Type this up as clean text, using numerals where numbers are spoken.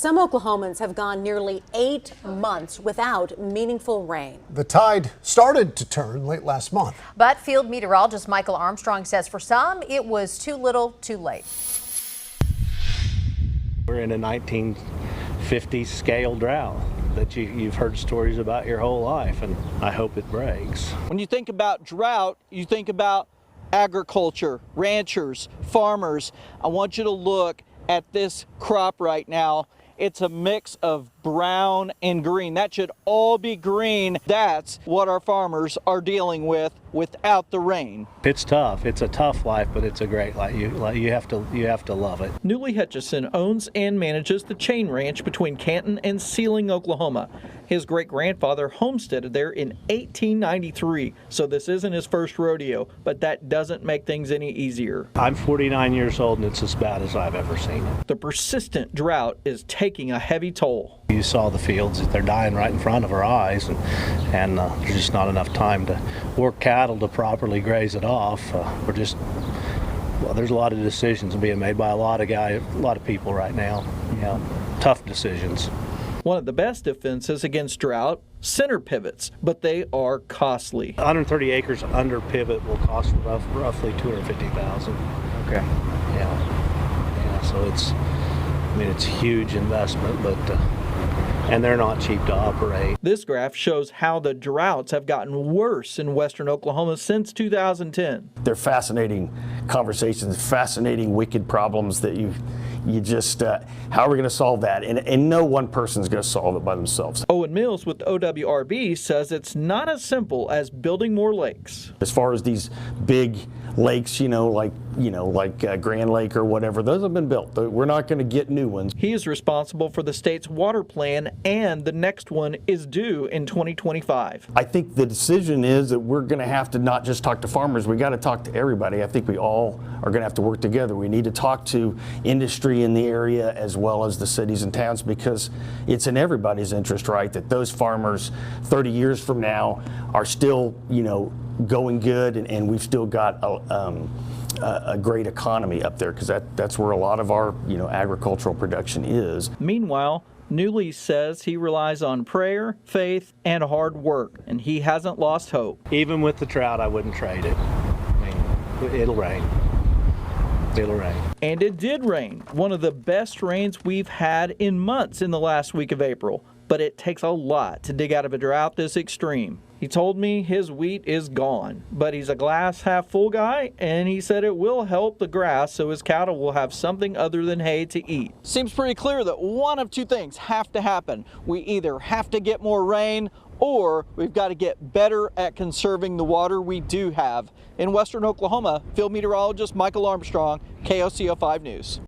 Some Oklahomans have gone nearly 8 months without meaningful rain. The tide started to turn late last month. But field meteorologist Michael Armstrong says for some, it was too little, too late. We're in a 1950s scale drought that you've heard stories about your whole life, and I hope it breaks. When you think about drought, you think about agriculture, ranchers, farmers. I want you to look at this crop right now. It's a mix of brown and green. That should all be green. That's what our farmers are dealing with without the rain. It's tough. It's a tough life, but it's a great life. You have to love it. Newly Hutchison owns and manages the chain ranch between Canton and Sealing, Oklahoma. His great-grandfather homesteaded there in 1893, so this isn't his first rodeo, but that doesn't make things any easier. I'm 49 years old, and it's as bad as I've ever seen it. The persistent drought is taking a heavy toll. You saw the fields, they're dying right in front of our eyes, and there's just not enough time to work cattle to properly graze it off. There's a lot of decisions being made by a lot of people right now. Tough decisions. One of the best defenses against drought, center pivots, but they are costly. 130 acres under pivot will cost roughly $250,000. Okay. Yeah, so it's a huge investment, but and they're not cheap to operate. This graph shows how the droughts have gotten worse in western Oklahoma since 2010. They're fascinating conversations, fascinating wicked problems that you just, how are we going to solve that? And no one person's going to solve it by themselves. Owen Mills with OWRB says it's not as simple as building more lakes. As far as these big lakes, like Grand Lake or whatever, those have been built. We're not going to get new ones. He is responsible for the state's water plan, and the next one is due in 2025. I think the decision is that we're going to have to not just talk to farmers, we got to talk to everybody. I think we all are going to have to work together. We need to talk to industry in the area as well as the cities and towns, because it's in everybody's interest, right, that those farmers 30 years from now are still, going good, and we've still got a great economy up there, because that's where a lot of our agricultural production is. Meanwhile, Newley says he relies on prayer, faith, and hard work, and he hasn't lost hope. Even with the drought, I wouldn't trade it. It'll rain. It'll rain. And it did rain. One of the best rains we've had in months in the last week of April. But it takes a lot to dig out of a drought this extreme. He told me his wheat is gone, but he's a glass half full guy, and he said it will help the grass so his cattle will have something other than hay to eat. Seems pretty clear that one of two things have to happen. We either have to get more rain, or we've got to get better at conserving the water we do have. In western Oklahoma, field meteorologist Michael Armstrong, KOCO 5 News.